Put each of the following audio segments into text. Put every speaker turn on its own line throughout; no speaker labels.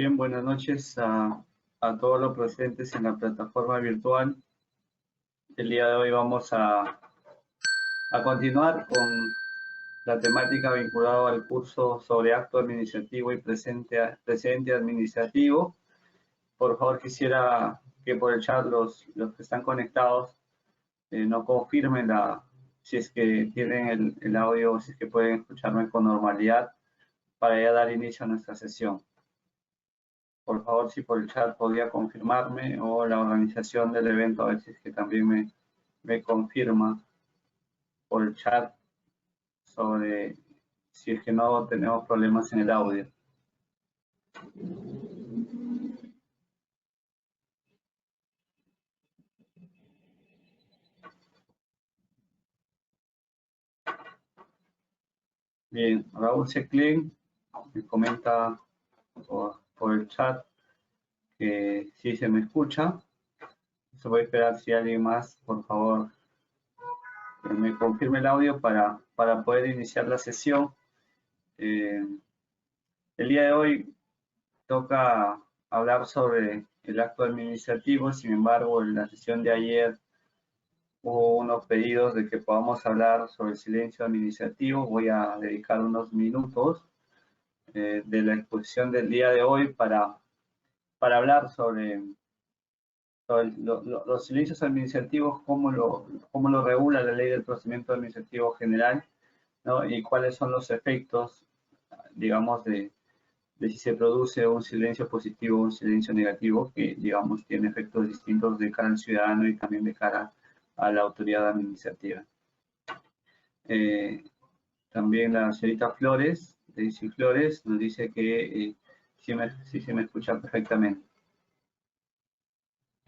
Bien, buenas noches a todos los presentes en la plataforma virtual. El día de hoy vamos a continuar con la temática vinculada al curso sobre acto administrativo y presente administrativo. Por favor, quisiera que por el chat los que están conectados nos confirmen si es que tienen el audio, si es que pueden escucharme con normalidad para ya dar inicio a nuestra sesión. Por favor, si por el chat podría confirmarme, o la organización del evento, a ver si es que también me confirma por el chat sobre si es que no tenemos problemas en el audio. Bien, Raúl Seclin me comenta por el chat que sí se me escucha. Eso voy a esperar si alguien más, por favor, me confirme el audio para poder iniciar la sesión. El día de hoy toca hablar sobre el acto administrativo. Sin embargo, en la sesión de ayer hubo unos pedidos de que podamos hablar sobre el silencio administrativo. Voy a dedicar unos minutos de la exposición del día de hoy para hablar sobre los silencios administrativos, cómo lo regula la ley del procedimiento administrativo general, ¿no? Y cuáles son los efectos, digamos, de si se produce un silencio positivo o un silencio negativo, que, digamos, tiene efectos distintos de cara al ciudadano y también de cara a la autoridad administrativa. También la señorita Flores, Daisy Flores, nos dice que sí se me escucha perfectamente.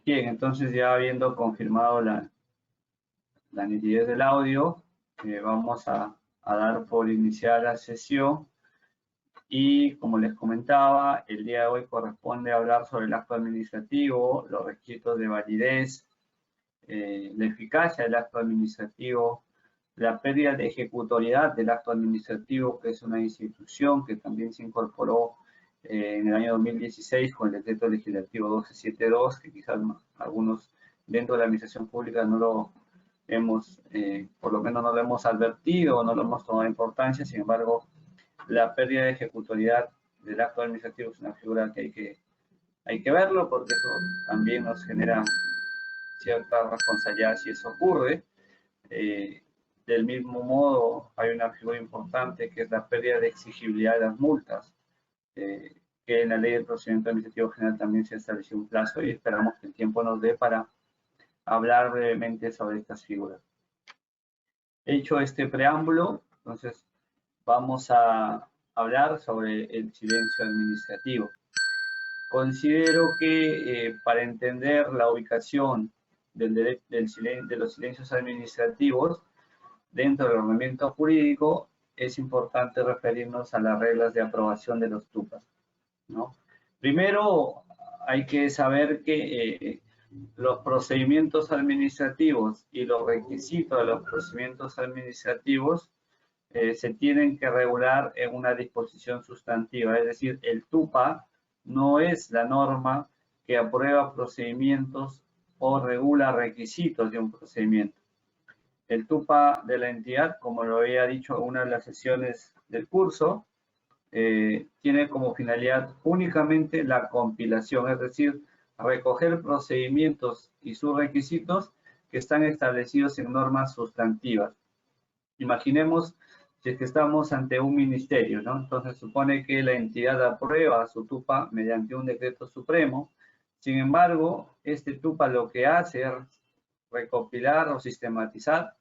Bien, entonces ya habiendo confirmado la nitidez del audio, vamos a dar por iniciada la sesión. Y como les comentaba, el día de hoy corresponde hablar sobre el acto administrativo, los requisitos de validez, la eficacia del acto administrativo, la pérdida de ejecutoriedad del acto administrativo, que es una institución que también se incorporó en el año 2016 con el decreto legislativo 1272, que quizás algunos dentro de la administración pública no lo hemos, por lo menos no lo hemos advertido, no lo hemos tomado importancia. Sin embargo, la pérdida de ejecutoriedad del acto administrativo es una figura que hay que verlo, porque eso también nos genera cierta responsabilidad si eso ocurre. Del mismo modo, hay una figura importante que es la pérdida de exigibilidad de las multas, que en la ley del procedimiento administrativo general también se estableció un plazo y esperamos que el tiempo nos dé para hablar brevemente sobre estas figuras. Hecho este preámbulo, entonces vamos a hablar sobre el silencio administrativo. Considero que para entender la ubicación de los silencios administrativos dentro del ordenamiento jurídico, es importante referirnos a las reglas de aprobación de los TUPAS, ¿no? Primero, hay que saber que los procedimientos administrativos y los requisitos de los procedimientos administrativos se tienen que regular en una disposición sustantiva, es decir, el TUPA no es la norma que aprueba procedimientos o regula requisitos de un procedimiento. El TUPA de la entidad, como lo había dicho en una de las sesiones del curso, tiene como finalidad únicamente la compilación, es decir, recoger procedimientos y sus requisitos que están establecidos en normas sustantivas. Imaginemos si es que estamos ante un ministerio, ¿no? Entonces supone que la entidad aprueba su TUPA mediante un decreto supremo. Sin embargo, este TUPA lo que hace es recopilar o sistematizar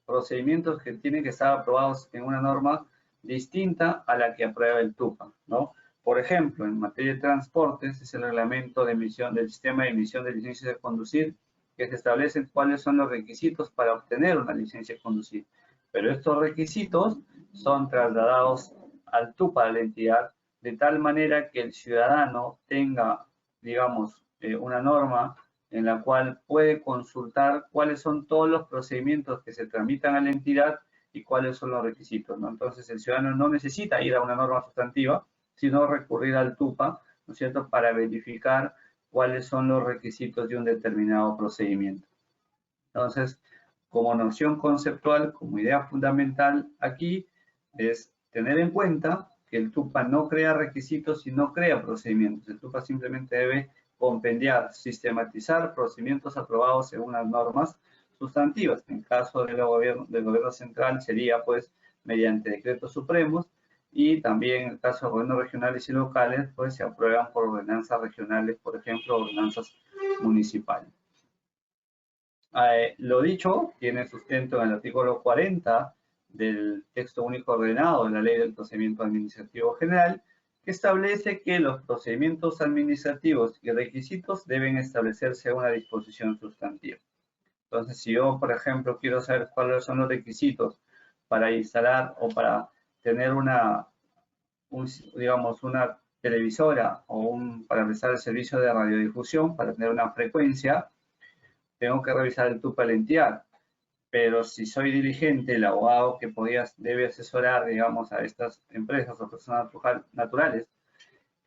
procedimientos que tienen que estar aprobados en una norma distinta a la que aprueba el TUPA, ¿no? Por ejemplo, en materia de transportes, es el reglamento de emisión del sistema de emisión de licencias de conducir, que se establecen cuáles son los requisitos para obtener una licencia de conducir. Pero estos requisitos son trasladados al TUPA de la entidad, de tal manera que el ciudadano tenga, digamos, una norma en la cual puede consultar cuáles son todos los procedimientos que se tramitan a la entidad y cuáles son los requisitos, ¿no? Entonces, el ciudadano no necesita ir a una norma sustantiva, sino recurrir al TUPA ¿no es cierto?, para verificar cuáles son los requisitos de un determinado procedimiento. Entonces, como noción conceptual, como idea fundamental aquí, es tener en cuenta que el TUPA no crea requisitos y no crea procedimientos. El TUPA simplemente debe compendiar, sistematizar procedimientos aprobados según las normas sustantivas. En caso del gobierno central sería, pues, mediante decretos supremos, y también en el caso de gobiernos regionales y locales, pues se aprueban por ordenanzas regionales, por ejemplo, ordenanzas municipales. Lo dicho tiene sustento en el artículo 40 del texto único ordenado de la Ley del Procedimiento Administrativo General, que establece que los procedimientos administrativos y requisitos deben establecerse en una disposición sustantiva. Entonces, si yo, por ejemplo, quiero saber cuáles son los requisitos para instalar o para tener digamos, una televisora o para prestar el servicio de radiodifusión, para tener una frecuencia, tengo que revisar el TUPA LENTIAR. Pero si soy dirigente, el abogado que debe asesorar, digamos, a estas empresas o personas naturales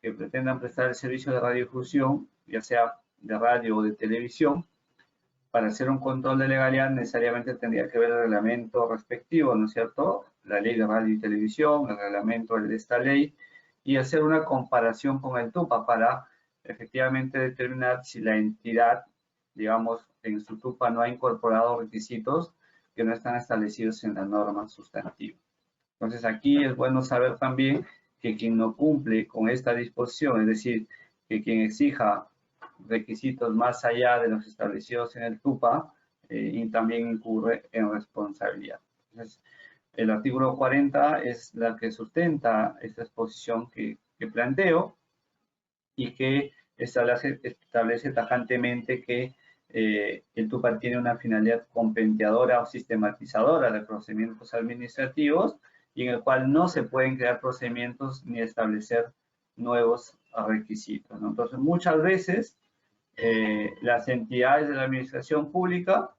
que pretendan prestar el servicio de radiodifusión, ya sea de radio o de televisión, para hacer un control de legalidad necesariamente tendría que ver el reglamento respectivo, ¿no es cierto? La ley de radio y televisión, el reglamento de esta ley, y hacer una comparación con el TUPA para efectivamente determinar si la entidad, digamos, en su TUPA no ha incorporado requisitos que no están establecidos en la norma sustantiva. Entonces aquí es bueno saber también que quien no cumple con esta disposición, es decir, que quien exija requisitos más allá de los establecidos en el TUPA, y también incurre en responsabilidad. Entonces, el artículo 40 es la que sustenta esta exposición que planteo y que establece tajantemente que el TUPA tiene una finalidad compendiadora o sistematizadora de procedimientos administrativos y en el cual no se pueden crear procedimientos ni establecer nuevos requisitos, ¿no? Entonces, muchas veces las entidades de la administración pública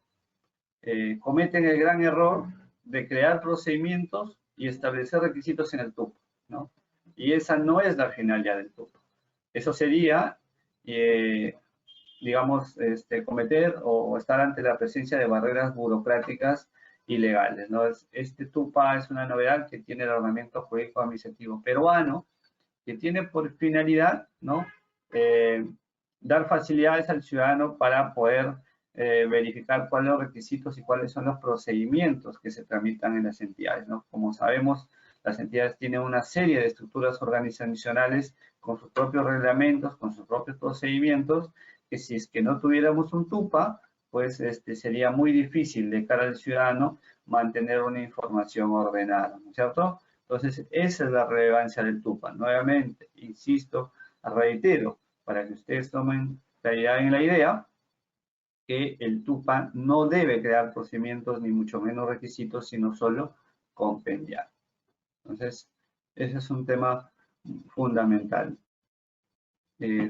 cometen el gran error de crear procedimientos y establecer requisitos en el TUPA, ¿no? Y esa no es la finalidad del TUPA. Eso sería, digamos, cometer o estar ante la presencia de barreras burocráticas y legales, ¿no? Este TUPA es una novedad que tiene el ordenamiento jurídico administrativo peruano, que tiene por finalidad, ¿no?, dar facilidades al ciudadano para poder verificar cuáles son los requisitos y cuáles son los procedimientos que se tramitan en las entidades, ¿no? Como sabemos, las entidades tienen una serie de estructuras organizacionales con sus propios reglamentos, con sus propios procedimientos, que si es que no tuviéramos un TUPA, pues sería muy difícil de cara al ciudadano mantener una información ordenada, ¿no es cierto? Entonces, esa es la relevancia del TUPA. Nuevamente, insisto, reitero, para que ustedes tomen claridad en la idea, que el TUPA no debe crear procedimientos ni mucho menos requisitos, sino solo compendiar. Entonces, ese es un tema fundamental.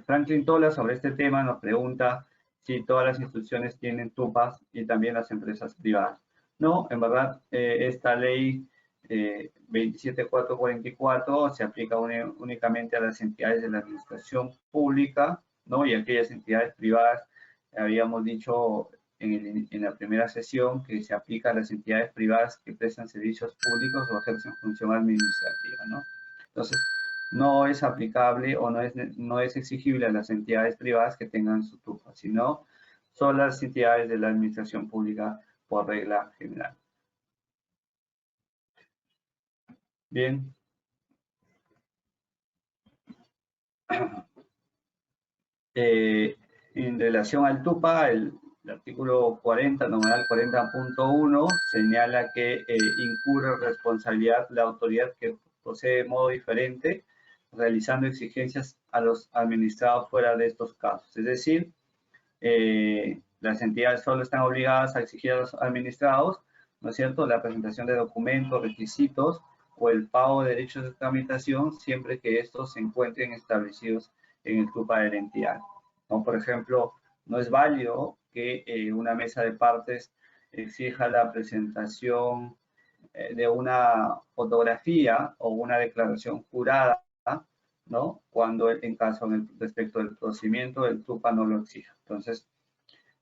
Franklin Tola sobre este tema nos pregunta si todas las instituciones tienen TUPAs y también las empresas privadas. No, en verdad, esta ley 27444 se aplica únicamente a las entidades de la administración pública, ¿no? Y aquellas entidades privadas, habíamos dicho en la primera sesión, que se aplica a las entidades privadas que prestan servicios públicos o ejercen función administrativa, ¿no? Entonces, no es aplicable o no es exigible a las entidades privadas que tengan su TUPA, sino son las entidades de la administración pública por regla general. Bien. En relación al TUPA, el artículo 40, numeral 40.1, señala que incurre responsabilidad la autoridad que procede de modo diferente, realizando exigencias a los administrados fuera de estos casos. Es decir, las entidades solo están obligadas a exigir a los administrados, ¿no es cierto?, la presentación de documentos, requisitos o el pago de derechos de tramitación siempre que estos se encuentren establecidos en el TUPA de la entidad, ¿no? Por ejemplo, no es válido que una mesa de partes exija la presentación de una fotografía o una declaración jurada, ¿no? Cuando respecto del procedimiento el TUPA no lo exija. Entonces,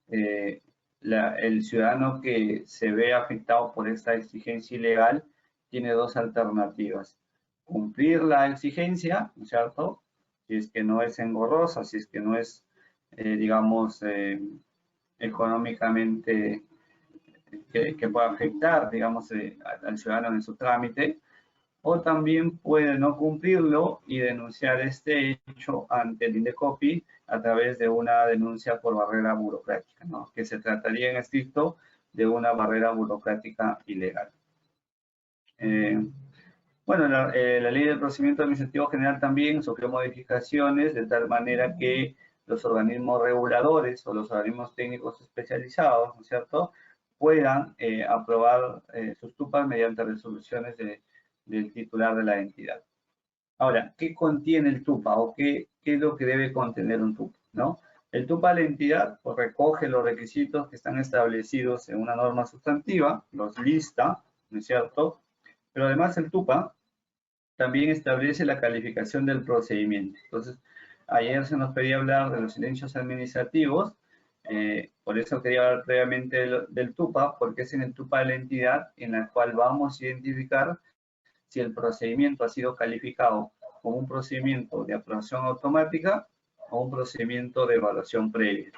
el ciudadano que se ve afectado por esta exigencia ilegal tiene dos alternativas. Cumplir la exigencia, ¿no es cierto? Si es que no es engorrosa, si es que no es, digamos, económicamente que pueda afectar, digamos, al ciudadano en su trámite, o también puede no cumplirlo y denunciar este hecho ante el INDECOPI a través de una denuncia por barrera burocrática, ¿no? Que se trataría en estricto de una barrera burocrática ilegal. Bueno, la ley del procedimiento administrativo general también sufrió modificaciones de tal manera que los organismos reguladores o los organismos técnicos especializados, ¿no es cierto?, puedan aprobar sus TUPAs mediante resoluciones del titular de la entidad. Ahora, ¿qué contiene el TUPA o qué es lo que debe contener un TUPA, ¿no? El TUPA de la entidad pues, recoge los requisitos que están establecidos en una norma sustantiva, los lista, ¿no es cierto? Pero además el TUPA también establece la calificación del procedimiento. Entonces, ayer se nos pedía hablar de los silencios administrativos, por eso quería hablar previamente del TUPA, porque es en el TUPA de la entidad en la cual vamos a identificar si el procedimiento ha sido calificado como un procedimiento de aprobación automática o un procedimiento de evaluación previa.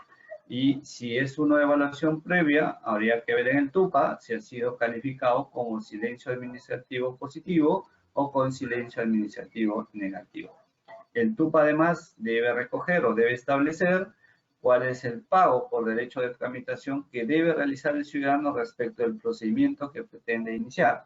Y si es uno de evaluación previa, habría que ver en el TUPA si ha sido calificado como silencio administrativo positivo o con silencio administrativo negativo. El TUPA además debe recoger o debe establecer cuál es el pago por derecho de tramitación que debe realizar el ciudadano respecto del procedimiento que pretende iniciar.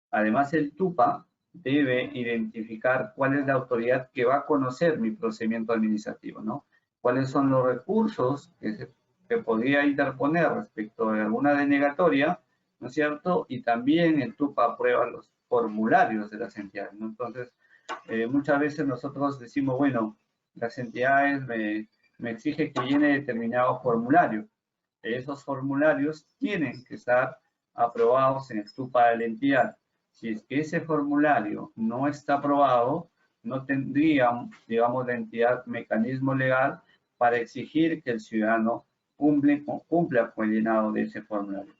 Además, el TUPA debe identificar cuál es la autoridad que va a conocer mi procedimiento administrativo, ¿no? Cuáles son los recursos que podría interponer respecto de alguna denegatoria, ¿no es cierto? Y también el TUPA aprueba los formularios de las entidades, ¿no? Entonces, muchas veces nosotros decimos, bueno, las entidades me exigen que llene determinado formulario. Esos formularios tienen que estar aprobados en el TUPA de la entidad. Si es que ese formulario no está aprobado, no tendría, digamos, la entidad mecanismo legal para exigir que el ciudadano cumpla con el llenado de ese formulario.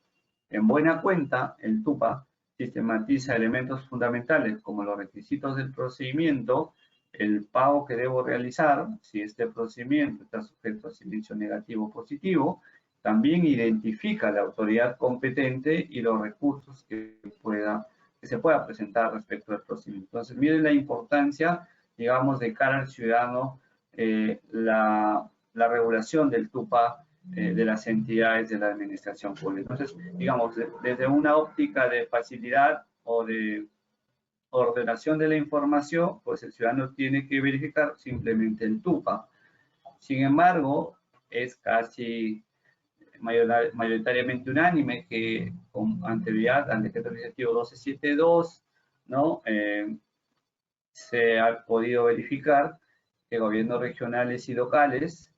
En buena cuenta, el TUPA sistematiza elementos fundamentales como los requisitos del procedimiento, el pago que debo realizar, si este procedimiento está sujeto a silencio negativo o positivo, también identifica la autoridad competente y los recursos que se pueda presentar respecto al procedimiento. Entonces, miren la importancia, digamos, de cara al ciudadano, la regulación del TUPA de las entidades de la administración pública. Entonces, digamos, desde una óptica de facilidad o de ordenación de la información, pues el ciudadano tiene que verificar simplemente el TUPA. Sin embargo, es casi mayoritariamente unánime que con anterioridad al decreto legislativo 1272, ¿no? Se ha podido verificar que gobiernos regionales y locales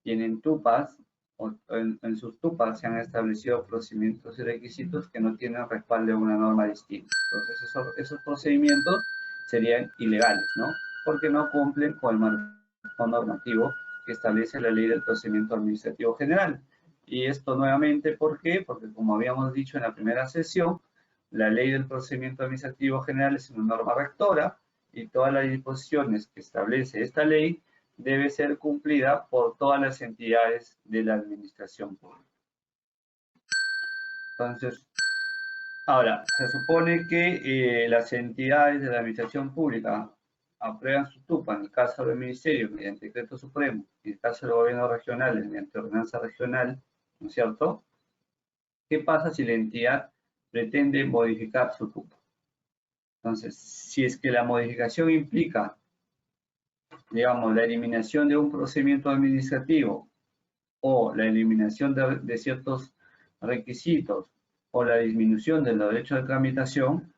tienen TUPAs, o en sus TUPAs se han establecido procedimientos y requisitos que no tienen respaldo en una norma distinta. Entonces, esos procedimientos serían ilegales, ¿no? Porque no cumplen con el marco normativo que establece la ley del procedimiento administrativo general. Y esto nuevamente, ¿por qué? Porque como habíamos dicho en la primera sesión, la ley del procedimiento administrativo general es una norma rectora y todas las disposiciones que establece esta ley debe ser cumplida por todas las entidades de la administración pública. Entonces, ahora, se supone que las entidades de la administración pública aprueban su TUPA en el caso del Ministerio mediante decreto supremo, en el caso de los gobiernos regionales mediante ordenanza regional, ¿no es cierto? ¿Qué pasa si la entidad pretende modificar su TUPA? Entonces, si es que la modificación implica, digamos, la eliminación de un procedimiento administrativo o la eliminación de ciertos requisitos o la disminución de los derechos de tramitación,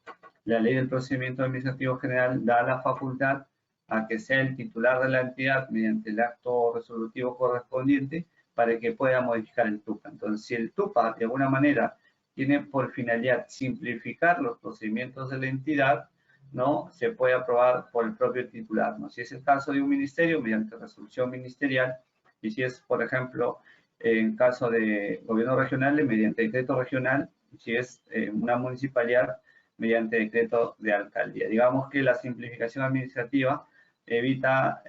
la ley del procedimiento administrativo general da la facultad a que sea el titular de la entidad mediante el acto resolutivo correspondiente para que pueda modificar el TUPA. Entonces, si el TUPA de alguna manera tiene por finalidad simplificar los procedimientos de la entidad, ¿no? Se puede aprobar por el propio titular, ¿no? Si es el caso de un ministerio, mediante resolución ministerial, y si es, por ejemplo, en caso de gobierno regional, mediante decreto regional, y si es una municipalidad, mediante decreto de alcaldía. Digamos que la simplificación administrativa evita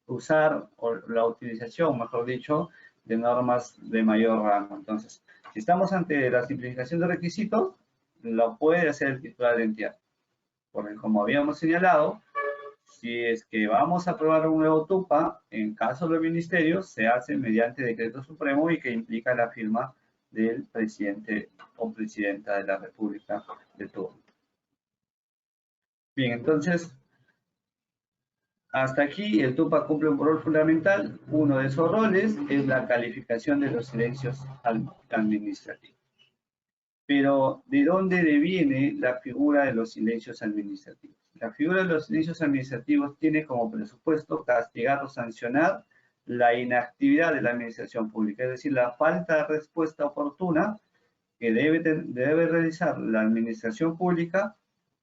usar o la utilización, mejor dicho, de normas de mayor rango. Entonces, si estamos ante la simplificación de requisitos, lo puede hacer el titular de entidad. Porque como habíamos señalado, si es que vamos a aprobar un nuevo TUPA, en caso de ministerios, se hace mediante decreto supremo y que implica la firma del presidente o presidenta de la República de turno. Bien, entonces, hasta aquí el TUPA cumple un rol fundamental. Uno de esos roles es la calificación de los silencios administrativos. Pero, ¿de dónde deviene la figura de los silencios administrativos? La figura de los silencios administrativos tiene como presupuesto castigar o sancionar la inactividad de la administración pública, es decir, la falta de respuesta oportuna que debe realizar la administración pública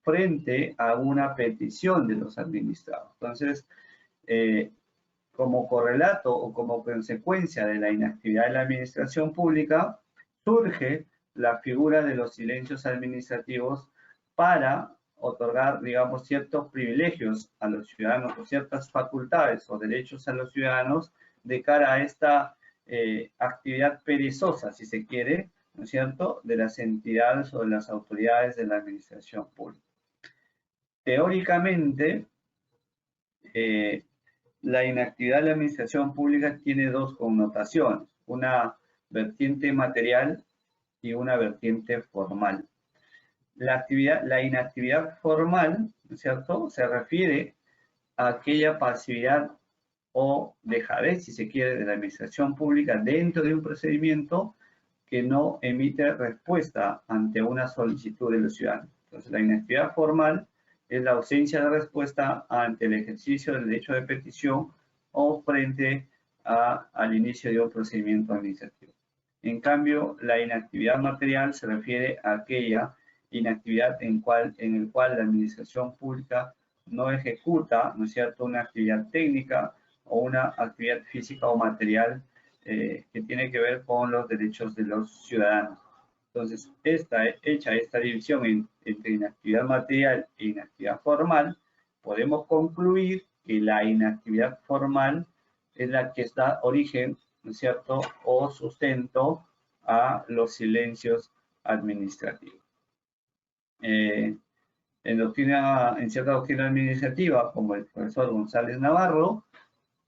frente a una petición de los administrados. Entonces, como correlato o como consecuencia de la inactividad de la administración pública, surge la figura de los silencios administrativos para otorgar, digamos, ciertos privilegios a los ciudadanos o ciertas facultades o derechos a los ciudadanos de cara a esta actividad perezosa, si se quiere, ¿no es cierto?, de las entidades o de las autoridades de la administración pública. Teóricamente, la inactividad de la administración pública tiene dos connotaciones, una vertiente material y una vertiente formal. La inactividad formal, ¿no es cierto?, se refiere a aquella pasividad o dejadez, si se quiere, de la administración pública dentro de un procedimiento que no emite respuesta ante una solicitud de los ciudadanos. Entonces, la inactividad formal es la ausencia de respuesta ante el ejercicio del derecho de petición o frente al inicio de un procedimiento administrativo. En cambio, la inactividad material se refiere a aquella inactividad en el cual la administración pública no ejecuta, ¿no es cierto?, una actividad técnica o una actividad física o material que tiene que ver con los derechos de los ciudadanos. Entonces, hecha esta división entre inactividad material e inactividad formal, podemos concluir que la inactividad formal es la que da origen, ¿no es cierto?, o sustento a los silencios administrativos. En cierta doctrina administrativa, como el profesor González Navarro,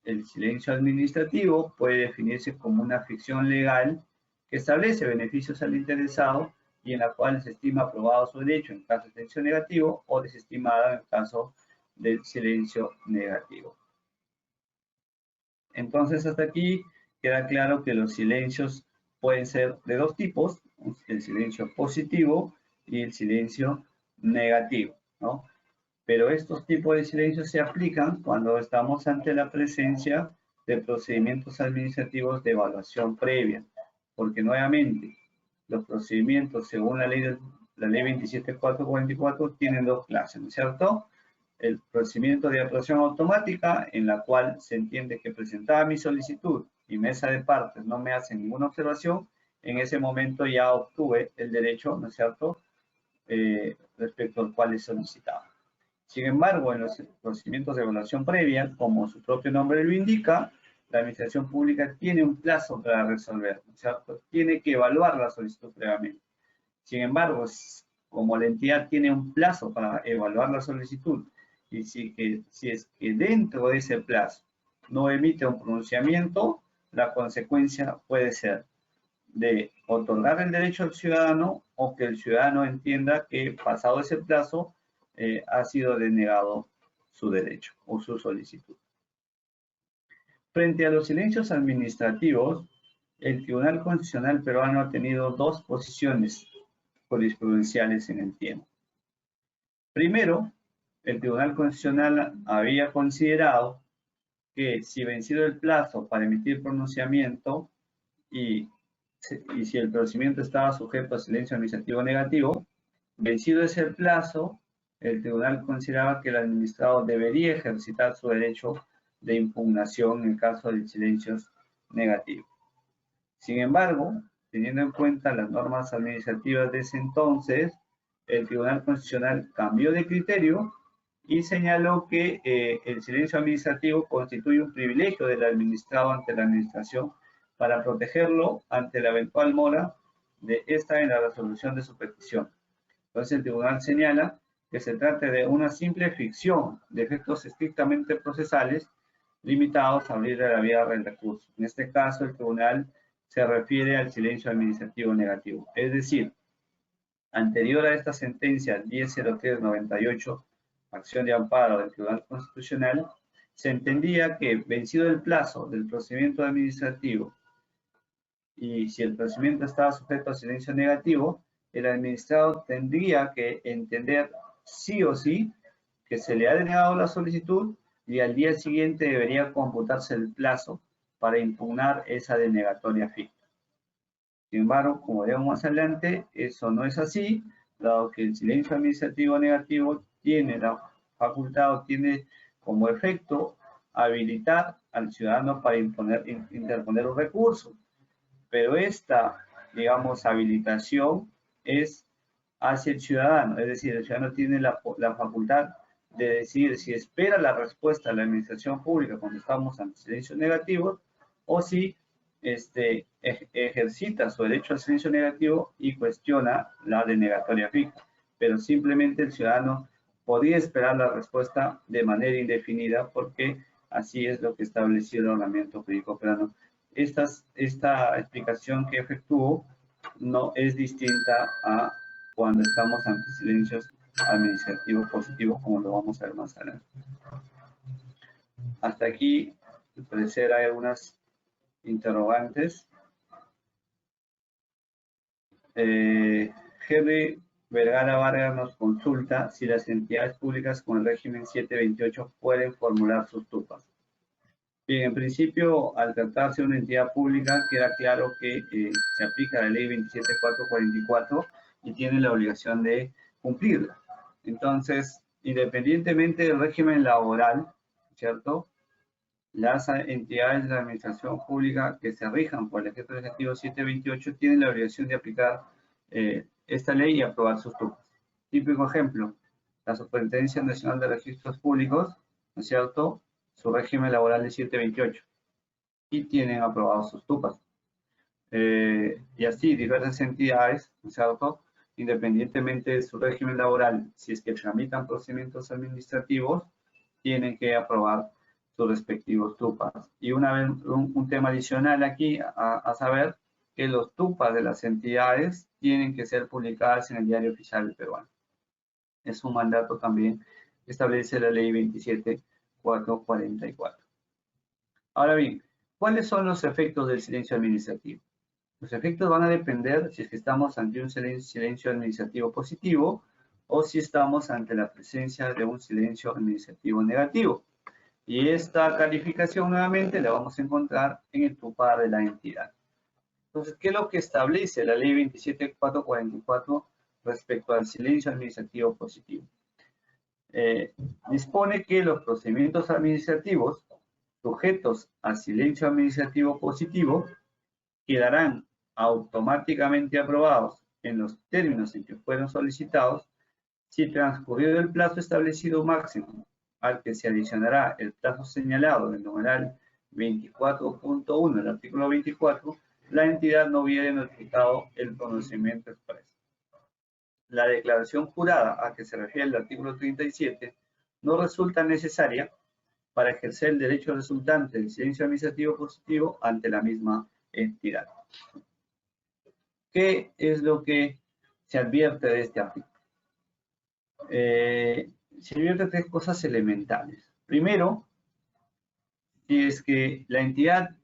el silencio administrativo puede definirse como una ficción legal que establece beneficios al interesado y en la cual se estima aprobado su derecho en caso de silencio negativo o desestimada en caso del silencio negativo. Entonces, hasta aquí queda claro que los silencios pueden ser de dos tipos, el silencio positivo y el silencio negativo, ¿no? Pero estos tipos de silencios se aplican cuando estamos ante la presencia de procedimientos administrativos de evaluación previa, porque nuevamente los procedimientos según la ley 27444 tienen dos clases, ¿no es cierto? El procedimiento de aprobación automática, en la cual se entiende que presentaba mi solicitud y mesa de partes no me hace ninguna observación, en ese momento ya obtuve el derecho, ¿no es cierto?, respecto al cual he solicitado. Sin embargo, en los procedimientos de evaluación previa, como su propio nombre lo indica, la administración pública tiene un plazo para resolver, ¿no es cierto? Tiene que evaluar la solicitud previamente. Sin embargo, como la entidad tiene un plazo para evaluar la solicitud y si es que dentro de ese plazo no emite un pronunciamiento, la consecuencia puede ser de otorgar el derecho al ciudadano o que el ciudadano entienda que pasado ese plazo ha sido denegado su derecho o su solicitud. Frente a los silencios administrativos, el Tribunal Constitucional peruano ha tenido dos posiciones jurisprudenciales en el tiempo. Primero, el Tribunal Constitucional había considerado que si vencido el plazo para emitir pronunciamiento y si el procedimiento estaba sujeto a silencio administrativo negativo, vencido ese plazo, el tribunal consideraba que el administrado debería ejercitar su derecho de impugnación en el caso de silencios negativos. Sin embargo, teniendo en cuenta las normas administrativas de ese entonces, el Tribunal Constitucional cambió de criterio y señaló que el silencio administrativo constituye un privilegio del administrado ante la administración para protegerlo ante la eventual mora de esta en la resolución de su petición. Entonces, el tribunal señala que se trata de una simple ficción de efectos estrictamente procesales limitados a abrir la vía del recurso. En este caso, el tribunal se refiere al silencio administrativo negativo. Es decir, anterior a esta sentencia 100398, acción de amparo del Tribunal Constitucional, se entendía que vencido el plazo del procedimiento administrativo y si el procedimiento estaba sujeto a silencio negativo, el administrado tendría que entender sí o sí que se le ha denegado la solicitud y al día siguiente debería computarse el plazo para impugnar esa denegatoria ficta. Sin embargo, como veremos más adelante, eso no es así, dado que el silencio administrativo negativo tiene la facultad o tiene como efecto habilitar al ciudadano para interponer un recurso. Pero esta, digamos, habilitación es hacia el ciudadano, es decir, el ciudadano tiene la facultad de decidir si espera la respuesta de la administración pública cuando estamos ante silencios negativos o si ejercita su derecho al silencio negativo y cuestiona la denegatoria ficta. Pero simplemente el ciudadano podría esperar la respuesta de manera indefinida porque así es lo que estableció el ordenamiento jurídico peruano. Esta explicación que efectúo no es distinta a cuando estamos ante silencios administrativos positivos, como lo vamos a ver más adelante. Hasta aquí, al parecer hay algunas interrogantes. Henry Vergara Vargas nos consulta si las entidades públicas con el régimen 728 pueden formular sus TUPAs. Bien, en principio, al tratarse de una entidad pública, queda claro que se aplica la ley 27444 y tiene la obligación de cumplirla. Entonces, independientemente del régimen laboral, ¿cierto? Las entidades de la administración pública que se rijan por el decreto legislativo 728 tienen la obligación de aplicar esta ley y aprobar sus TUPAs. Típico ejemplo, la Superintendencia Nacional de Registros Públicos, ¿no es cierto?, su régimen laboral es 728 y tienen aprobados sus TUPAs. Y así diversas entidades, ¿no es cierto?, independientemente de su régimen laboral, si es que tramitan procedimientos administrativos, tienen que aprobar sus respectivos TUPAs. Y una vez, un tema adicional aquí a saber que los TUPAs de las entidades tienen que ser publicadas en el Diario Oficial del Peruano. Es un mandato también que establece la ley 27444. Ahora bien, ¿cuáles son los efectos del silencio administrativo? Los efectos van a depender si es que estamos ante un silencio administrativo positivo o si estamos ante la presencia de un silencio administrativo negativo. Y esta calificación nuevamente la vamos a encontrar en el TUPAR de la entidad. Entonces, ¿qué es lo que establece la ley 27444 respecto al silencio administrativo positivo? Dispone que los procedimientos administrativos sujetos a silencio administrativo positivo quedarán automáticamente aprobados en los términos en que fueron solicitados si transcurrido el plazo establecido máximo al que se adicionará el plazo señalado en el numeral 24.1 del artículo 24, la entidad no hubiera notificado el conocimiento expreso. La declaración jurada a que se refiere el artículo 37 no resulta necesaria para ejercer el derecho resultante del silencio administrativo positivo ante la misma entidad. ¿Qué es lo que se advierte de este artículo? Se advierte tres cosas elementales. Primero, si es que la entidad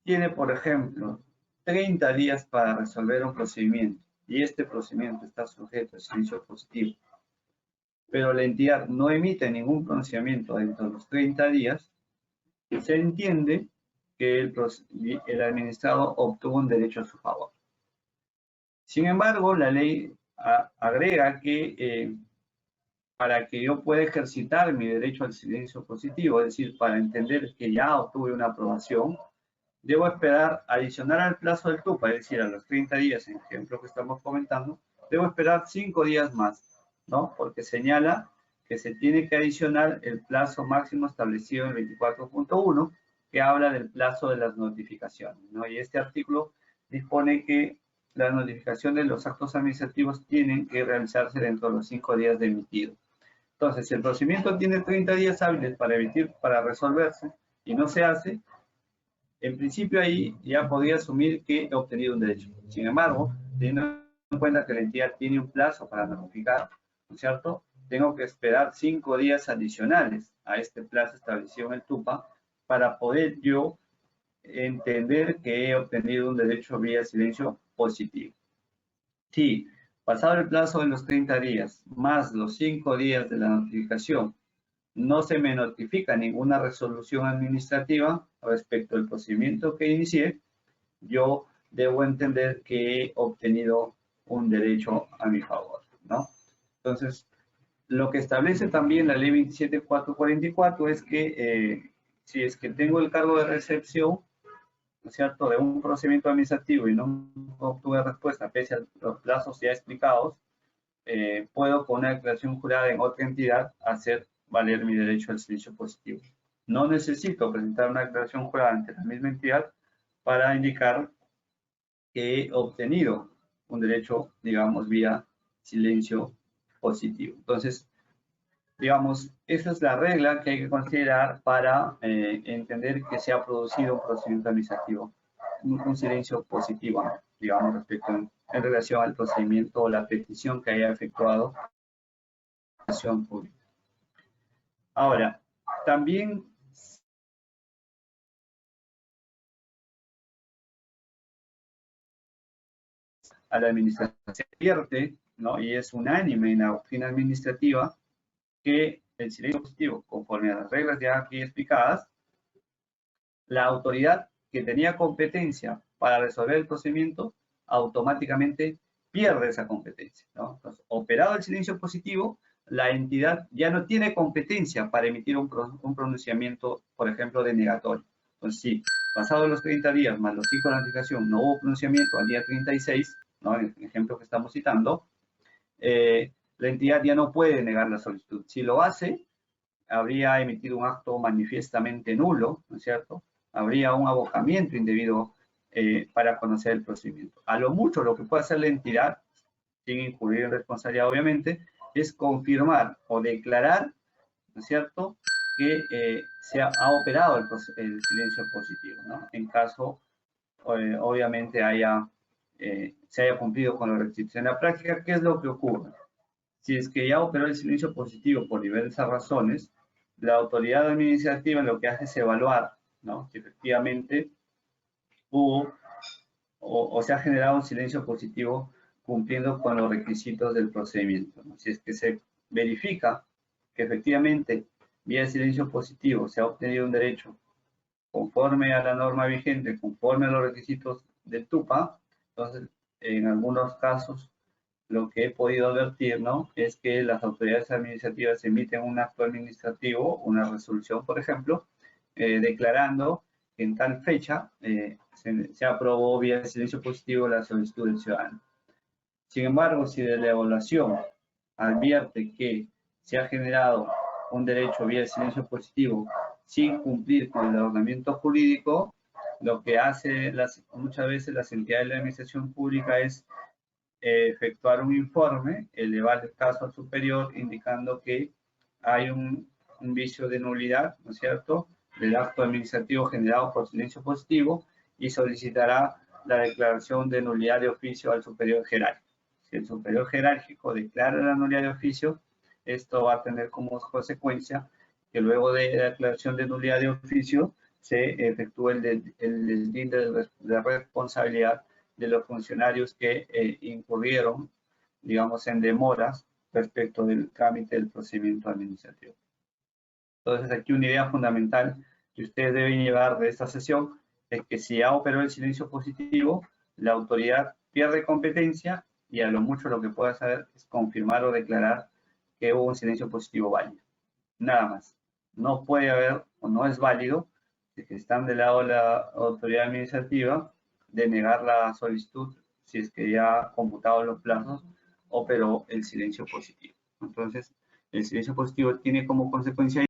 tiene, por ejemplo, 30 días para resolver un procedimiento y este procedimiento está sujeto a silencio positivo, pero la entidad no emite ningún pronunciamiento dentro de los 30 días, se entiende que el administrado obtuvo un derecho a su favor. Sin embargo, la ley agrega que para que yo pueda ejercitar mi derecho al silencio positivo, es decir, para entender que ya obtuve una aprobación, debo esperar, adicional al plazo del TUPA, es decir, a los 30 días, en el ejemplo que estamos comentando, debo esperar 5 días más, ¿no? Porque señala que se tiene que adicionar el plazo máximo establecido en 24.1, que habla del plazo de las notificaciones, ¿no? Y este artículo dispone que la notificación de los actos administrativos tienen que realizarse dentro de los 5 días de emitido. Entonces, si el procedimiento tiene 30 días hábiles para resolverse y no se hace, en principio ahí ya podría asumir que he obtenido un derecho. Sin embargo, teniendo en cuenta que la entidad tiene un plazo para notificar, ¿no es cierto? Tengo que esperar 5 días adicionales a este plazo establecido en el TUPA para poder yo entender que he obtenido un derecho vía silencio positivo. Si, pasado el plazo de los 30 días, más los 5 días de la notificación, no se me notifica ninguna resolución administrativa respecto al procedimiento que inicié, yo debo entender que he obtenido un derecho a mi favor, ¿no? Entonces, lo que establece también la ley 27444 es que si es que tengo el cargo de recepción, ¿no es cierto?, de un procedimiento administrativo y no obtuve respuesta pese a los plazos ya explicados, puedo con una declaración jurada en otra entidad hacer valer mi derecho al silencio positivo. No necesito presentar una declaración jurada ante la misma entidad para indicar que he obtenido un derecho, digamos, vía silencio positivo. Entonces, digamos, esa es la regla que hay que considerar para entender que se ha producido un procedimiento administrativo, un silencio positivo, ¿no? Digamos, respecto en relación al procedimiento o la petición que haya efectuado la administración pública. Ahora, también a la administración se advierte, ¿no? Y es unánime en la doctrina administrativa que el silencio positivo, conforme a las reglas ya aquí explicadas, la autoridad que tenía competencia para resolver el procedimiento automáticamente pierde esa competencia, ¿no? Entonces, operado el silencio positivo, la entidad ya no tiene competencia para emitir un pronunciamiento, por ejemplo, denegatorio. Entonces, si pasados los 30 días más los 5 de la notificación no hubo pronunciamiento al día 36, ¿no?, en el ejemplo que estamos citando, la entidad ya no puede negar la solicitud. Si lo hace, habría emitido un acto manifiestamente nulo, ¿no es cierto? Habría un abocamiento indebido para conocer el procedimiento. A lo mucho lo que puede hacer la entidad, sin incurrir en responsabilidad obviamente, es confirmar o declarar, ¿no es cierto?, que se ha operado el silencio positivo, ¿no? En caso, obviamente, se haya cumplido con la restricción. En la práctica, ¿qué es lo que ocurre? Si es que ya operó el silencio positivo por diversas razones, la autoridad administrativa lo que hace es evaluar, ¿no?, si efectivamente hubo o se ha generado un silencio positivo cumpliendo con los requisitos del procedimiento, ¿no? Si es que se verifica que efectivamente vía silencio positivo se ha obtenido un derecho conforme a la norma vigente, conforme a los requisitos del TUPA, entonces en algunos casos lo que he podido advertir, ¿no?, es que las autoridades administrativas emiten un acto administrativo, una resolución, por ejemplo, declarando que en tal fecha se aprobó vía silencio positivo la solicitud del ciudadano. Sin embargo, si de la evaluación advierte que se ha generado un derecho vía silencio positivo sin cumplir con el ordenamiento jurídico, lo que hace muchas veces las entidades de la administración pública es efectuar un informe, elevar el caso al superior, indicando que hay un vicio de nulidad, ¿no es cierto?, del acto administrativo generado por silencio positivo y solicitará la declaración de nulidad de oficio al superior jerárquico. Si el superior jerárquico declara la nulidad de oficio, esto va a tener como consecuencia que luego de la declaración de nulidad de oficio se efectúe el deslinde de responsabilidad de los funcionarios que incurrieron, digamos, en demoras respecto del trámite del procedimiento administrativo. Entonces, aquí una idea fundamental que ustedes deben llevar de esta sesión es que si ya operó el silencio positivo, la autoridad pierde competencia y a lo mucho lo que puede hacer es confirmar o declarar que hubo un silencio positivo válido. Nada más. No puede haber o no es válido, si que están del lado de la autoridad administrativa, de negar la solicitud si es que ya ha computado los plazos, operó el silencio positivo. Entonces, el silencio positivo tiene como consecuencia